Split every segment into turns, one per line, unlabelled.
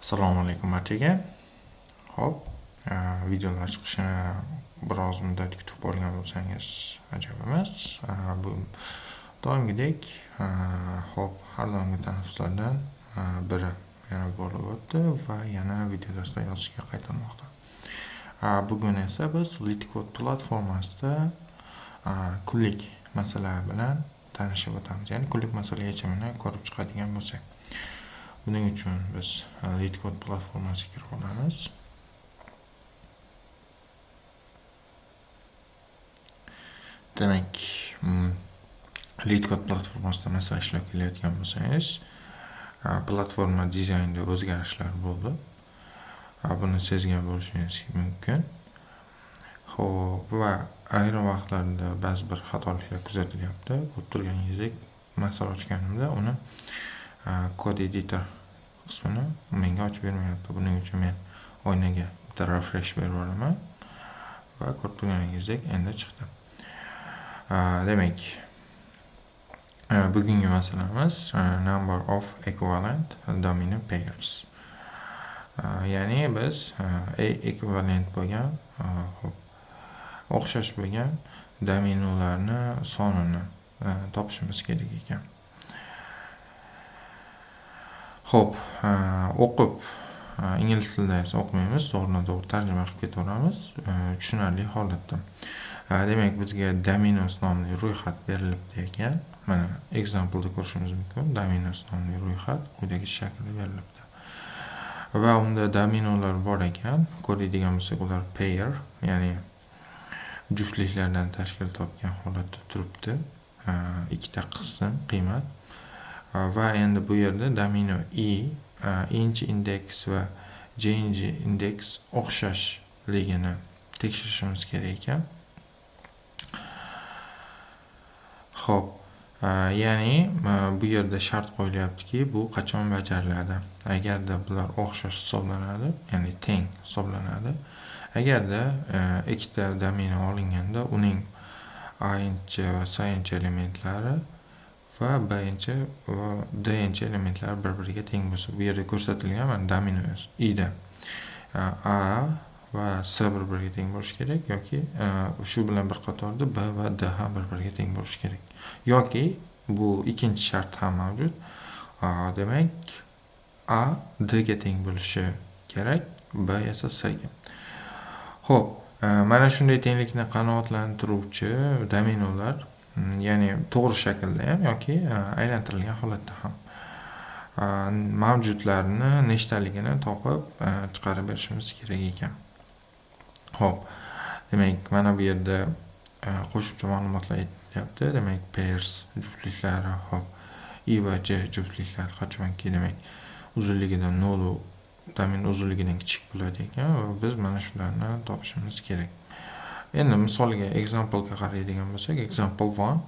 Assalomu alaykum barchaga. Hop, videolar chiqishini biroz muddat kutib qolgan bo'lsangiz ajab emas. Bu doimgidek, hop, har doimgi tanaffuslardan biri yana bo'lib o'tdi va yana video darslar yozishga qaytarmoqda. Bugun esa biz LeetCode platformasida kunlik masala bilan tanishib o'tamiz. Ya'ni kunlik masala yechimini ko'rib chiqadigan bo'lsak. Buning uchun biz LeetCode platformasiga kirib olamiz. Demak, LeetCode platformasida masalan ishlab kelayotgan bo'lsangiz, platforma dizaynida o'zgarishlar bo'ldi. Buni sezgan bo'lishingiz mumkin. Xo'p, va ayrim vaqtlarda ba'zi bir xatoliklar kuzatilyapti. Ko'rib turganingizdek, masala ochganimda uni kod editor qismini menga ochib bermayapti. Buning uchun men oynaga bitta refresh berib yuboraman va ko'rib turganingizdek endi chiqdi. Demak, bugungi masalamiz number of equivalent domino pairs. Ya'ni biz ekvivalent bo'lgan, o'xshash bo'lgan dominolarni sonini topishimiz kerak ekan. Xo'p, o'qib ingliz tilida esa o'qimaymiz, to'g'ridan-to'g'ri tarjima qilib ketaveramiz tushunarli holatda. Demak, bizga dominos nomli ro'yxat berilibdi ekan. Mana exampleda ko'rishimiz mumkin. Dominos nomli ro'yxat quyidagi shaklda berilibdi. Va unda dominolar bor ekan. Ko'radigan bo'lsak, ular pair, ya'ni juftliklardan tashkil topgan holatda turibdi. Ikkita qism qiymat. Va endi bu yerda domino inch index va change index o'xshashligini tekshirishimiz kerak ekan. Xo'p, ya'ni bu yerda shart qo'yilyaptiki, bu qachon bajariladi? Agarda bular o'xshash hisoblanadi, ya'ni teng hisoblanadi. Agarda ikkita domino olinganda uning a-inchi va s-inchi elementlari va b-inchi va d-inchi elementlari bir-biriga teng bo'lsa, bu yerda ko'rsatilgan mana domino i'da a va s bir-biriga teng bo'lishi kerak yoki shu bilan bir qatorda b va d ham bir-biriga teng bo'lishi kerak. Yoki bu ikkinchi shart ham mavjud. Demak, a d ga teng bo'lishi kerak, b esa s ga. Xo'p, mana shunday tenglikni qanoatlantiruvchi dominolar, ya'ni to'g'ri shaklda ham yoki aylantirilgan holatda ham mavjudlarni nechtaligini topib chiqarib berishimiz kerak ekan. Xo'p, demak, mana bu yerda qo'shimcha ma'lumotlar aytilyapti. Demak, pairs juftliklari, hop, i va j juftliklari qachonki demak uzunligidan 0 domino uzunligidan kichik bo'ladi ekan va biz mana shularni topishimiz kerak. Endi misoliga example'ga qaraydigan bo'lsak, example 1.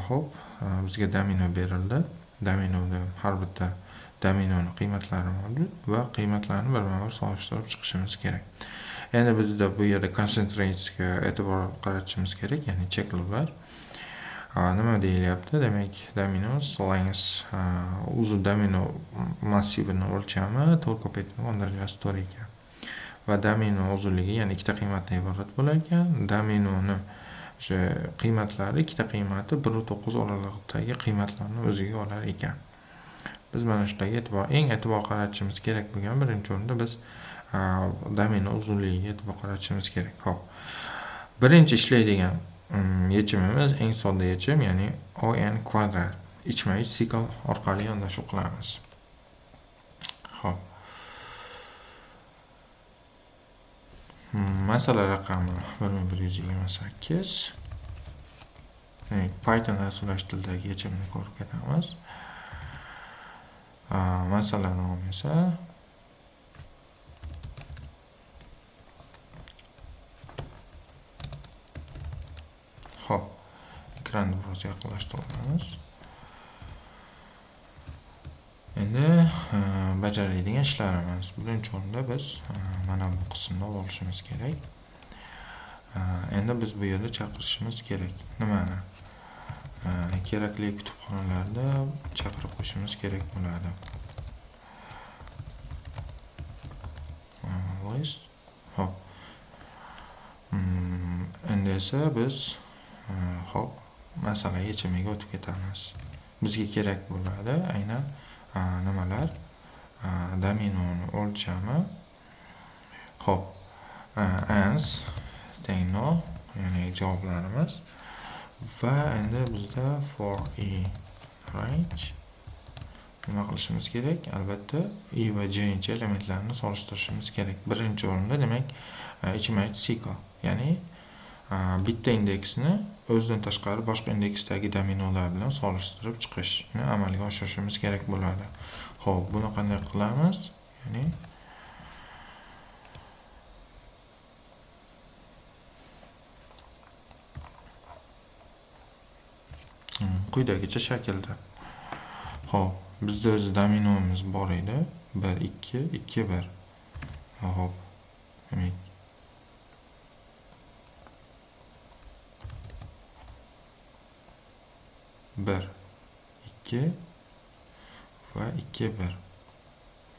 Hop, bizga domino berildi. Dominoda har bitta dominoning qiymatlari mavjud va qiymatlarni birma-bir solishtirib chiqishimiz kerak. Endi bizda bu yerda concentratesga e'tibor qaratishimiz kerak, ya'ni cheklovlar. Nima deyilyapti? Demak, dominos length, uzun domino massivini o'lchami to'lqop-etgan darajasi 4 ekan. Va domino uzunligi, ya'ni ikkita qiymatdan iborat bo'lar ekan. Dominoni o'sha qiymatlari, ikkita qiymati 1 va 9 oralig'idagi qiymatlarni o'ziga olar ekan. Biz mana shularga eng e'tibor qaratishimiz kerak bo'lgan birinchi o'rinda biz domino uzunligiga e'tibor qaratishimiz kerak. Xo'p. Birinchi ishlaydigan yechimimiz eng sodda yechim, ya'ni on kvadrat. Ichma-ich sikl orqali yondashuv qilamiz. Xo'p. Masala raqami 1128. Python dasturlashtirilgan yechimni ko'rib ketamiz. Masala nomi esa Xo'p, ekranni biroz yaqinlashtiramiz. Endi bajaradigan ishlarimiz. Birinchi o'rinda biz mana bu qismni olishimiz kerak. Endi biz bu yerda chaqirishimiz kerak. Nimani? Kerakli kutubxonalarda chaqirib qo'yishimiz kerak bo'ladi. foiz. Hop. Endi esa biz hop masala yechimiga o'tib ketamiz. Bizga kerak bo'ladi aynan nimalar? Dominoni o'lchami. Hop. Ans teng 0, ya'ni javoblarimiz. Va endi bizda for i range nima qilishimiz kerak? Albatta i va j elementlarini solishtirishimiz kerak. Birinchi o'rinda demak ichma-ich siko, ya'ni bitta indeksni o'zidan tashqari boshqa indeksdagi dominolar bilan solishtirib chiqishni amalga oshirishimiz kerak bo'ladi. Xo'p, buni qanday qilamiz? Ya'ni quyidagicha shaklda. Xo'p, bizda o'zi dominomiz bor edi. 1 2 2 1. Xo'p. Demak 1 2 va 2 1.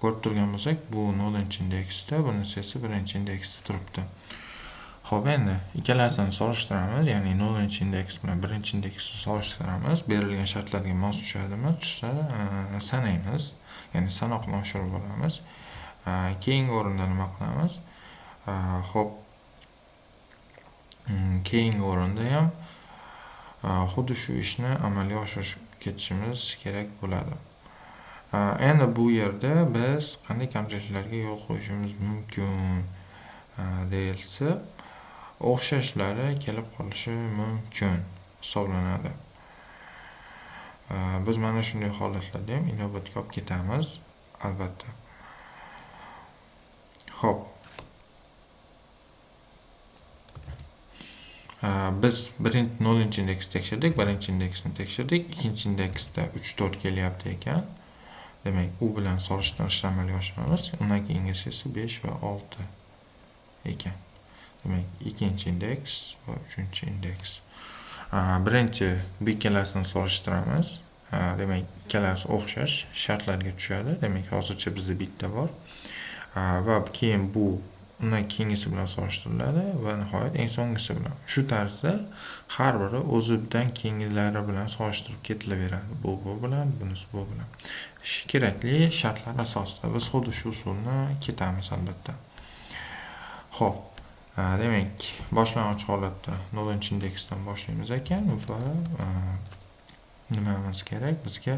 Ko'rib turgan bo'lsak, bu 0-indeksda, bunisi esa 1-indeksda turibdi. Xo'p, endi ikkalasini solishtiramiz, ya'ni 0-indeks bilan 1-indeksni solishtiramiz. Berilgan shartlarga mos tushadimi? Tushsa, sanaymiz, ya'ni sanoqni oshirib olamiz. Keyingi o'rinda nima qilamiz? Xo'p, keyingi o'rinda ham xuddi shu ishni amalga oshirib ketishimiz kerak bo'ladi. Endi bu yerda biz qanday kamchiliklarga yo'l qo'yishimiz mumkin deyilsa, o'xshashlari kelib qolishi mumkin hisoblanadi. Biz mana shunday holatlarda ham inobatga olib ketamiz, albatta. Xo'p. Biz 0-indeksni tekshirdik, 1-indeksni tekshirdik, 2-indeksda 3 4 kelyapti ekan. Demak, u bilan solishtirishni amalga oshiramiz. Undan keyingisi esa 5 va 6 ekan. Demak, 2-indeks va 3-indeks. Birinchi bu ikkalasini solishtiramiz. Demak, ikkalasi o'xshash shartlarga tushadi. Demak, hozircha bizda bitta bor. Va keyin bu undan keyingisi bilan solishtiriladi va nihoyat eng so'nggisi bilan. Shu tarzda har biri o'zidan keyingilari bilan solishtirib ketilaveradi. Bu bilan, bunisi bu bilan. Kerakli shartlar asosida biz xuddi shu usulni ketamiz, albatta. Xo'p, demak, boshlang'ich holatda 0-indeksdan boshlaymiz ekan va nimamiz kerak? Bizga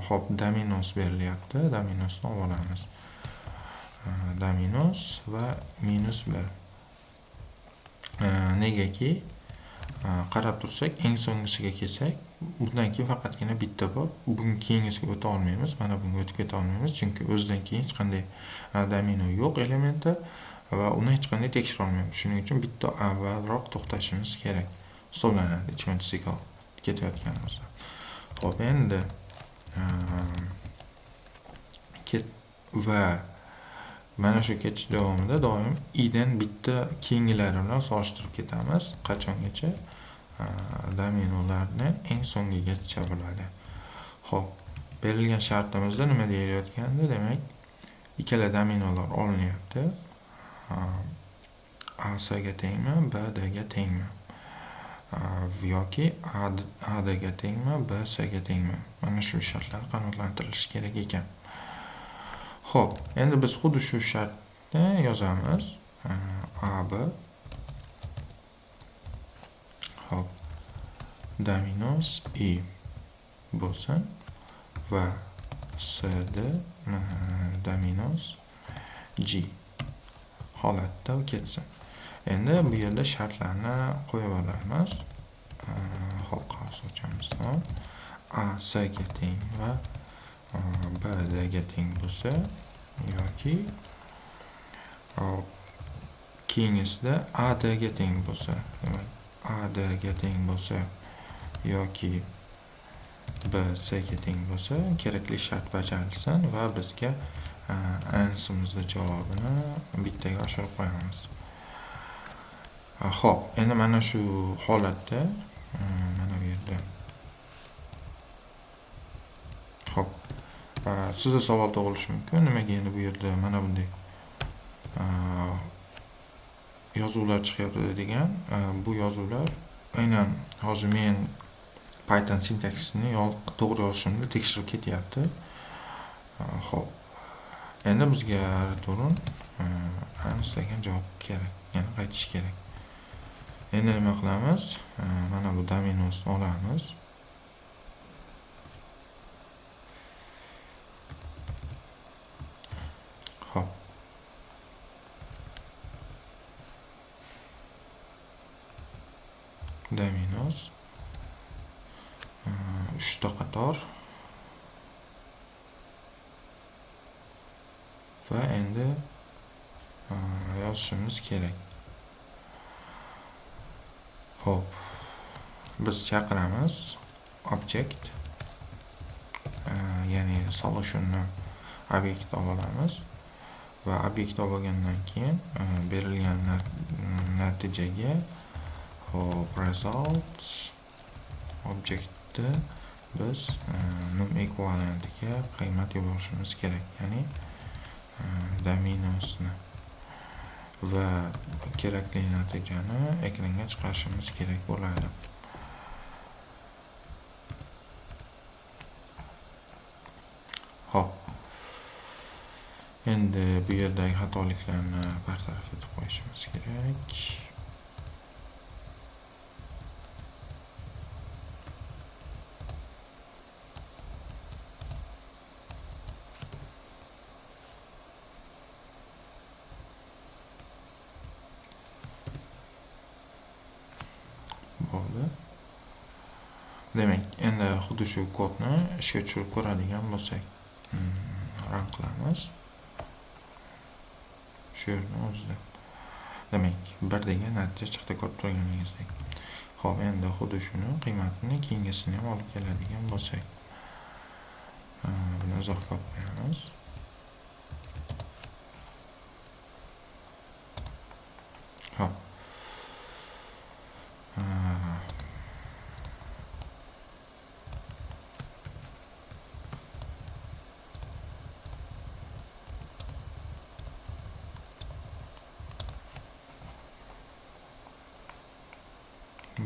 hop dominos berilyapti. Dominosni olamiz. Dominos va -1. Negaki qarab tursak, eng so'nggisiga kelsak, bundan keyin faqatgina bitta bor. Bunga keyingisiga o'ta olmaymiz. Mana bunga o'tib keta olmaymiz, chunki o'zidan keyin hech qanday domino yo'q elementi va uni hech qanday tekshira olmaymiz. Shuning uchun bitta avvalroq to'xtashimiz kerak hisoblanadi ichma-ich sikl ketayotganimizda. Xo'p, endi va mana shu ketish davomida doim i'dan bitta keyingilari bilan solishtirib ketamiz. Qachongacha? Dominolarni eng so'ngigacha bo'ladi. Xo'p, berilgan shartimizda nima deyilayotgandi? Demak, ikkala dominolar olinyapti. A S ga tengmi, B D ga tengmi? Yoki A D ga tengmi, B S ga tengmi? Mana shu shartlar qanoatlantirilishi kerak ekan. Xo'p, endi biz xuddi shu shartni yozamiz. AB hop dominos I bo'lsin va CD dominos G holatda ketsin. Endi bu yerda shartlarni qo'yib olamiz. Hop, qavs ochamiz. A S ga teng va B D ga teng bo'lsa yoki keyingisida A D ga teng bo'lsa, demak A D ga teng bo'lsa yoki B S ga teng bo'lsa, kerakli shart bajarilsin va bizga ansimizni javobini bittaga oshirib qo'yamiz. Xo'p, endi mana shu holatda mana bu yerda Sizda savol tug'ilishi mumkin. Nimaga endi bu yerda mana bunday yozuvlar chiqyapti degan. Bu yozuvlar aynan hozir men Python sintaksini to'g'ri yozishimni tekshirib ketyapti. Xo'p. Endi bizga return aniqlagan javob kerak, ya'ni qaytish kerak. Endi nima qilamiz? Mana bu domenosni olamiz. Xo'p. Domenos 3 ta qator va endi yozishimiz kerak. Xo'p. Biz chaqiramiz object, ya'ni solutionni obyektga olamiz va obyektga olgandan keyin berilgan natijaga result obyektni biz num ekvivalentiga qiymat yuborishimiz kerak, ya'ni domenosni, va kerakli natijani ekranga chiqarishimiz kerak bo'ladi. Hop. Endi bu yerdagi xatoliklarni bartaraf etib qo'yishimiz kerak. Bo'ldi. Demak, endi xuddi shu kodni ishga tushirib ko'radigan bo'lsak, run qilamiz. Shu yerni o'zida. Demak, 1 degan natija chiqdi, ko'rib turganingizdek. Xo'p, endi xuddi shuni qiymatini keyingisini ham olib keladigan bo'lsak, buni izohga qo'yamiz. Xo'p.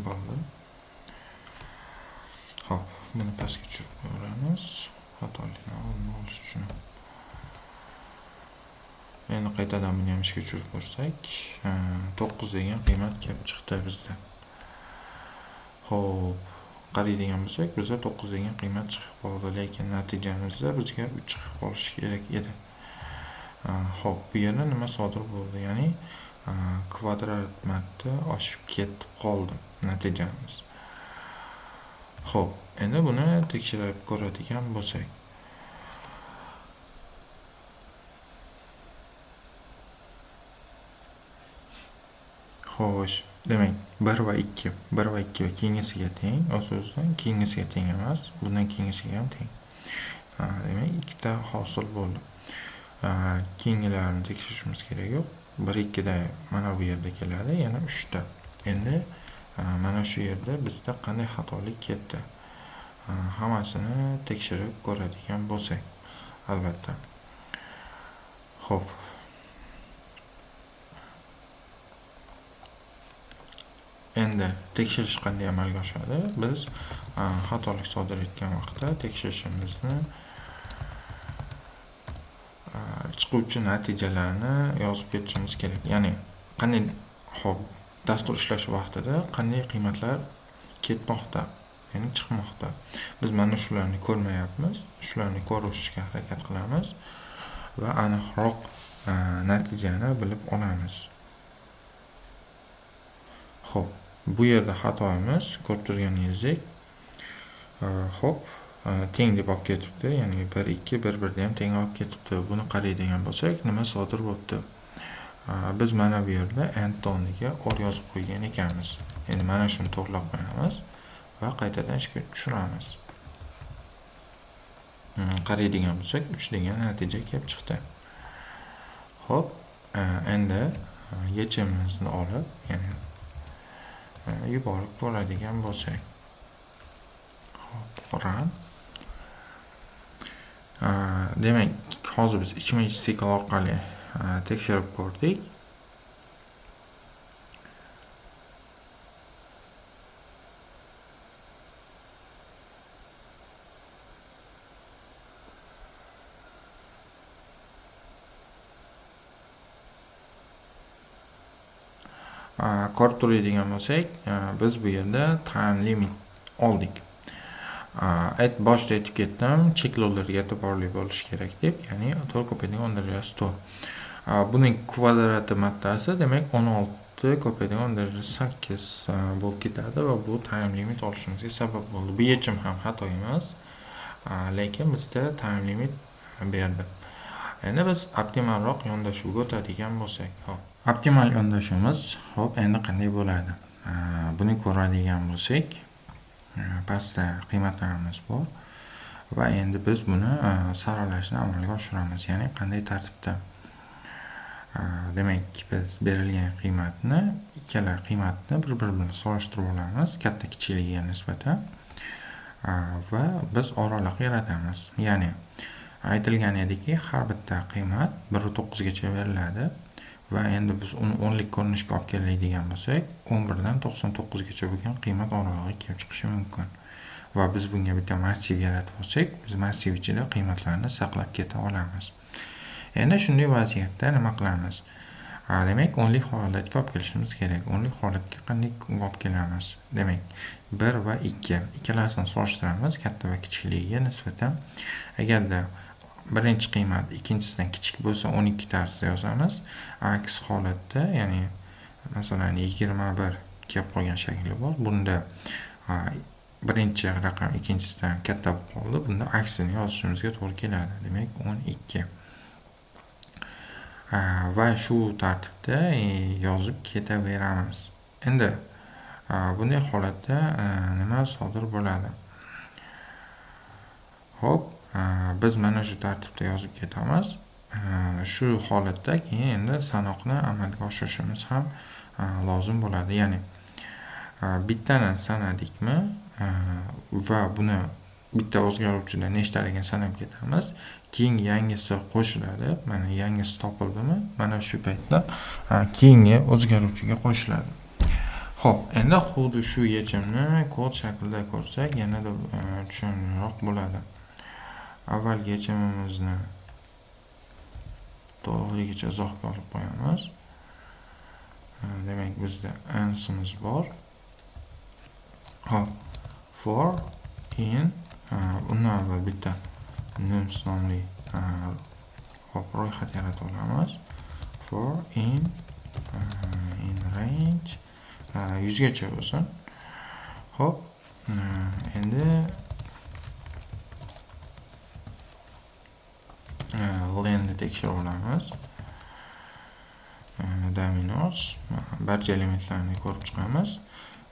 Bo'ldi. Xo'p, buni pastga tushirib qo'yamiz. Xatolikni oldini olish uchun. Endi qaytadan buni ham ishga tushirib ko'rsak, 9 degan qiymat kelib chiqdi bizda. Xo'p, qaraydigan bo'lsak, bizda 9 degan qiymat chiqib qoldi, lekin natijamizda bizga 3 chiqib qolishi kerak edi. Xo'p, bu yerda nima sodir bo'ldi? Ya'ni kvadrat matni oshib ketib qoldi natijamiz. Xo'p, endi buni tekshirib ko'radigan bo'lsak, xo'sh, demak 1 va 2 va keyingisiga teng, o'z-o'zidan keyingisiga teng emas, bundan keyingisiga ham teng. Demak, 2 ta hosil bo'ldi. Keyingilarini tekshirishimiz kerak yo'q. 1, 2 da mana bu yerda keladi, yana 3 ta. Endi mana shu yerda bizda qanday xatolik ketdi? Hammasini tekshirib ko'radigan bo'lsak, albatta. Xo'p. Endi tekshirish qanday amalga oshadi? Biz xatolik sodir etgan vaqtda tekshirishimizni chiquvchi natijalarni yozib ketishimiz kerak. Ya'ni qanday, xo'p, dastur ishlash vaqtida qanday qiymatlar ketmoqda, ya'ni chiqmoqda. Biz mana shularni ko'rmayapmiz. Shularni ko'rishga harakat qilamiz va aniqroq natijani bilib olamiz. Xo'p, bu yerda xatoimiz ko'rib turganingizdek, xo'p, teng deb olib ketibdi, ya'ni 1, 2, 1, 1 da ham teng olib ketibdi. Buni qaraydigan bo'lsak, nima sodir bo'libdi? Biz mana bu yerda end o'rniga or yozib qo'ygan ekanmiz. Endi mana shuni to'g'rilab qo'yamiz va qaytadan ishga tushiramiz. Qaraydigan bo'lsak, 3 degan natija kelib chiqdi. Xo'p, endi yechimimizni olib, ya'ni yuborib ko'radigan bo'lsak, hop, run. Demak, hozir biz ichma-ich sikl orqali tekshirib ko'rdik. Ko'rib turadigan bo'lsak, biz bu yerda time limit oldik. Boshida aytib ketdim, cheklovlarga e'tiborli bo'lish kerak deb, ya'ni to'liq ko'paytirilgan 10 darajasi 100. Buning kvadrati mattasi, demak 16 ko'paytirilgan 10 darajasi 8 bo'lib ketadi va bu time limit olishimizga sabab bo'ldi. Bu yechim ham xato emas, lekin bizda time limit berdi. Endi biz optimalroq yondashuvga o'tadigan bo'lsak, hop. Optimal yondashuvimiz, hop, endi qanday bo'ladi? Buni ko'radigan bo'lsak, pastda qiymatlarimiz bor va endi biz buni saralashni amalga oshiramiz. Ya'ni qanday tartibda? Demak, biz berilgan qiymatni, ikkala qiymatni bir-biri bilan solishtirib olamiz, katta kichikligiga nisbatan va biz oraliq yaratamiz. Ya'ni aytilgan ediki, har bitta qiymat 1-9 gacha beriladi va endi biz uni 10lik ko'rinishga olib keladigan bo'lsak, 11 dan 99 gacha bo'lgan qiymat oralig'iga kelib chiqishi mumkin. Va biz bunga bitta massiv yaratib olsak, biz massiv ichida qiymatlarni saqlab keta olamiz. Endi shunday vaziyatda nima qilamiz? Demak, 10lik holatga olib kelishimiz kerak. 10lik holatga qanday olib kelamiz? Demak, 1 va 2 ikkalasini solishtiramiz katta va kichikligiga nisbatan. Agarda birinchi qiymat ikkinchisidan kichik bo'lsa 12 tarzda yozamiz. Aks holatda, ya'ni masalan 21 kelib qolgan shakli bor. Bunda birinchi raqam ikkinchisidan katta bo'lib qoldi. Bunda aksini yozishimizga to'g'ri keladi. Demak, 12. Va shu tartibda yozib ketaveramiz. Endi bunday holatda nima sodir bo'ladi? Hop, biz mana shu tartibda yozib ketamiz. Shu holatda keyin endi sanoqni amalga oshirishimiz ham lozim bo'ladi. Ya'ni bittani sanadikmi va buni bitta o'zgaruvchidan nechtaligini sanab ketamiz. Keyin yangisi qo'shiladi. Mana yangisi topildimi? Mana shu paytda keyingi o'zgaruvchiga qo'shiladi. Xo'p, endi xuddi shu yechimni kod shaklida ko'rsak, yanada tushunarliroq bo'ladi. Avvalgi yechimimizni to'g'rigicha izohga olib qo'yamiz. Demak, bizda ansimiz bor. Hop, for in undan avval bitta nums nomli ro'yxat yaratib olamiz. For in range 100 gacha bo'lsin. Hop, endi lengthni tekshirib olamiz. Dominos barcha elementlarni ko'rib chiqamiz.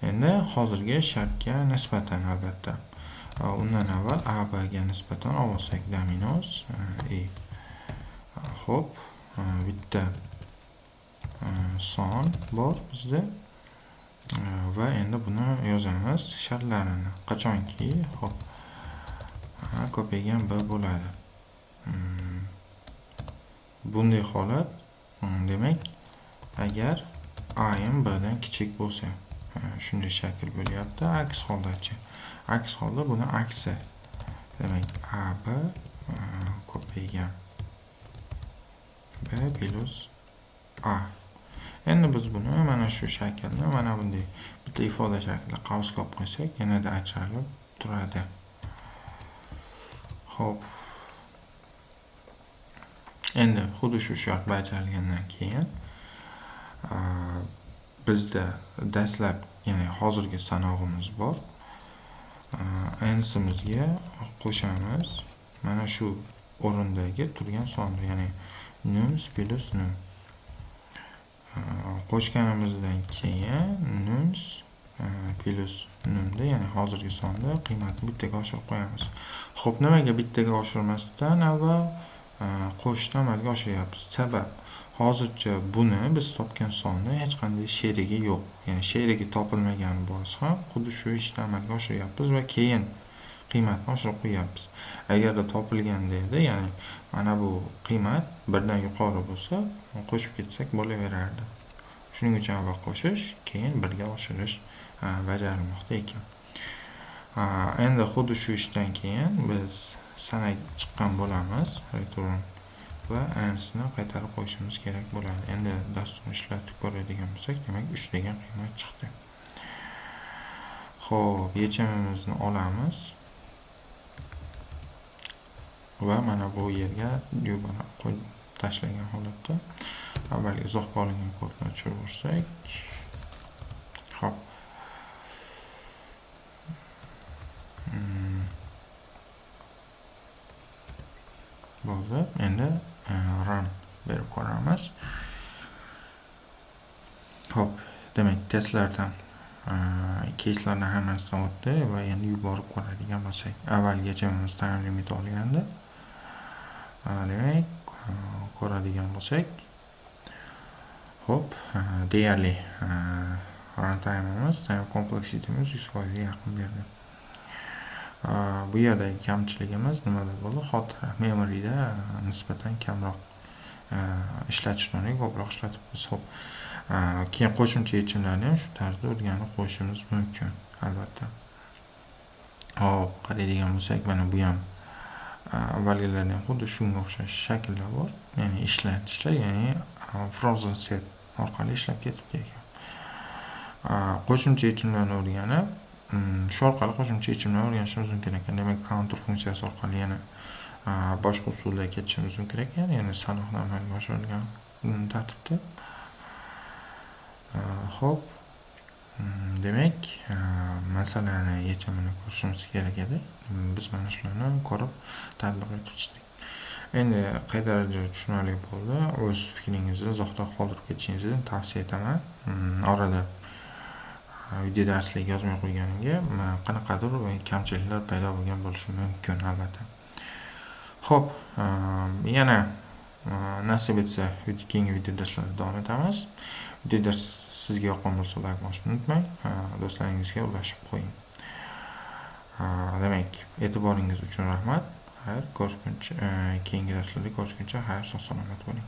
Endi hozirgi shartga nisbatan albatta. Undan avval A, B ga nisbatan olsak dominos hop, bitta son bor bizda. Va endi buni yozamiz shartlarini. Qachonki hop ko'paygan B bo'ladi. Bunday holat, demak, agar A B dan kichik bo'lsa, shunday shakl bo'lyapti. Aks holdachi. Aks holda buni aksi. Demak, A B ko'paygan B plus A. Endi biz buni mana shu shaklni mana bunday bitta ifoda shaklida qavsga olib qo'ysak, yanada ajralib turadi. Xo'p. Endi xuddi shu shart bajarilgandan keyin bizda dastlab, ya'ni hozirgi sanog'imiz bor. Ansimizga qo'shamiz mana shu o'rindagi turgan sonni, ya'ni nums plus num. Qo'shganimizdan keyin nums plus numda, ya'ni hozirgi sonda qiymatni bittaga oshirib qo'yamiz. Xo'p, nimaga bittaga oshirmasdan avval qo'shishni amalga oshiryapmiz? Sabab, hozircha buni biz topgan sonni hech qanday sherigi yo'q. Ya'ni sherigi topilmagani bois ham xuddi shu ishni amalga oshiryapmiz va keyin qiymatni oshirib qo'yapmiz. Agarda topilganda edi, ya'ni mana bu qiymat 1 dan yuqori bo'lsa, qo'shib ketsak bo'laverardi. Shuning uchun avval qo'shish, keyin 1 ga oshirish bajarilmoqda ekan. Endi xuddi shu ishdan keyin biz sanab chiqqan bo'lamiz. Return va aynisini qaytarib qo'yishimiz kerak bo'ladi. Endi dasturni ishlatib ko'radigan bo'lsak, demak 3 degan qiymat chiqdi. Xo'p, yechimimizni olamiz va mana bu yerga yubani qo'yib tashlagan holatda avvalgi izohga olingan kodni o'chirib yuborsak. Xo'p. Bo'ldi. Endi run berib ko'ramiz. Xo'p, demak testlardan case'lardan hammasidan o'tdi va endi yuborib ko'radigan bo'lsak, avvalgi yechimimiz time limit olgandi. Demak, ko'radigan bo'lsak, xo'p, deyarli runtime'imiz, time complexity'miz 100% ga yaqin berdi. Bu yerdagi kamchiligimiz nimada bo'ldi? Xotira memoryda nisbatan kamroq ishlatishni ko'proq ishlatibmiz. Xo'p, keyin qo'shimcha yechimlarni ham shu tarzda o'rganib qo'yishimiz mumkin, albatta. Hop, qaraydigan bo'lsak, mana bu ham avvalgilardan xuddi shunga o'xshash shakllar bor. Ya'ni ishlatishlar, ya'ni frozen set orqali ishlab ketibdi ekan. Qo'shimcha yechimlarni o'rganib, shu orqali qo'shimcha yechimlarni o'rganishimiz mumkin ekan. Demak, counter funksiyasi orqali yana boshqa usullarga ketishimiz mumkin ekan, ya'ni sanoqni amalga oshirilgan tartibda. Xo'p, demak, masalani yechimini ko'rishimiz kerak edi. Biz mana shularni ko'rib tatbiq etib chiqdik. Endi qay darajada tushunarli bo'ldi, o'z fikringizni izohda qoldirib ketishingizni tavsiya etaman. Orada video darslik yozmay qo'yganimga qanaqadir kamchiliklar paydo bo'lgan bo'lishi mumkin, albatta. Xo'p, yana nasib etsa keyingi video darslarda davom etamiz. Video dars sizga yoqqan bo'lsa like bosishni unutmang, do'stlaringizga ulashib qo'ying. Demak, e'tiboringiz uchun rahmat. Xayr, ko'rishguncha, keyingi darslarda ko'rishguncha xayr, sog' salomat bo'ling.